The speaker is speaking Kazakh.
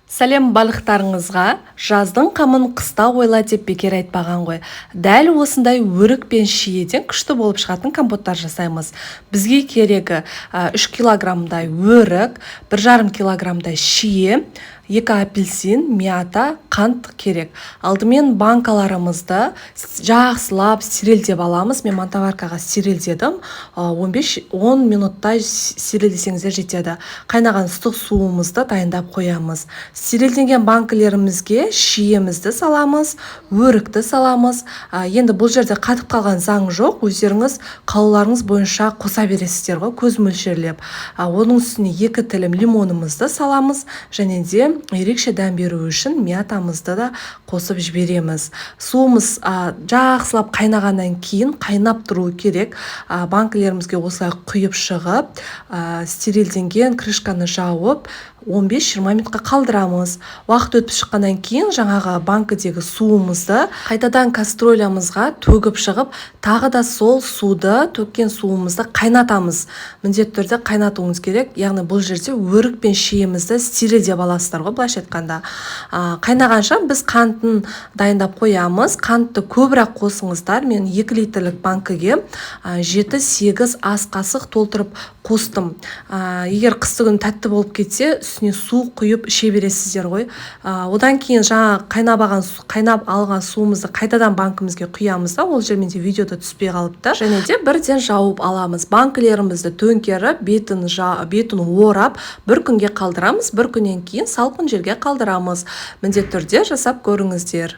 Сәлем балықтарыңызға, жаздың қамын қыста ойла деп бекер айтпаған ғой. Дәл осындай өрік пен шиеден күшті болып шығатын компоттар жасаймыз. Бізге керегі 3 килограммдай өрік, 1,5 килограммдай шие, 2 апельсин, мята, қант керек. Алдымен банкаларымызды жақсылап стерильдеп аламыз. Мен мантоваркаға стерильдедім. 15-10 минуттай стерильдесеңіздер жетеді. Қайнаған ыстық суымызды дайындап қоямыз. Стерильденген банкілерімізге шиемізді саламыз, өрікті саламыз. Енді бұл жерде қатып қалған заң жоқ. Өздеріңіз қалауларыңыз бойынша қоса бересіздер ғой, көз мөлшерлеп. Оның үстіне 2 тілім лимонымызды саламыз, және де ерекше дәм беру үшін мятамызды да қосып жібереміз. Суымыз жақсылап қайнағаннан кейін қайнап тұру керек. Банкілерімізге осылай құйып шығып, стерильденген крышканы жауып 15-20 минутқа қалдырамыз. Уақыт өтіп шыққаннан кейін жаңағы банкідегі суымызды қайтадан кастролямызға төгіп шығып, тағы да сол суды, төккен суымызды қайнатамыз. Міндетті түрде қайнатуыңыз керек. Яғни бұл жерде өрік пен шиемізді стерильдеп аласыздар ғой, былайша айтқанда. Қайнағанша біз қантын дайындап қоямыз. Қантты көбірек қосыңыздар. Мен 2 литрлік банкіге 7-8 ас қасық толтырып қостым. Егер қысты күн тәтті болып кетсе, үстіне су құйып іше бересіздер ғой. Одан кейін жаңа қайнап алған суымызды қайтадан банкімізге құямыз да, ол жерменде видеода түспей қалыпты. Және де бірден жауып аламыз. Банкілерімізді төңкеріп, бетін орап, бір күнге қалдырамыз, бір күннен кейін салқын жерге қалдырамыз. Міндетті түрде жасап көріңіздер.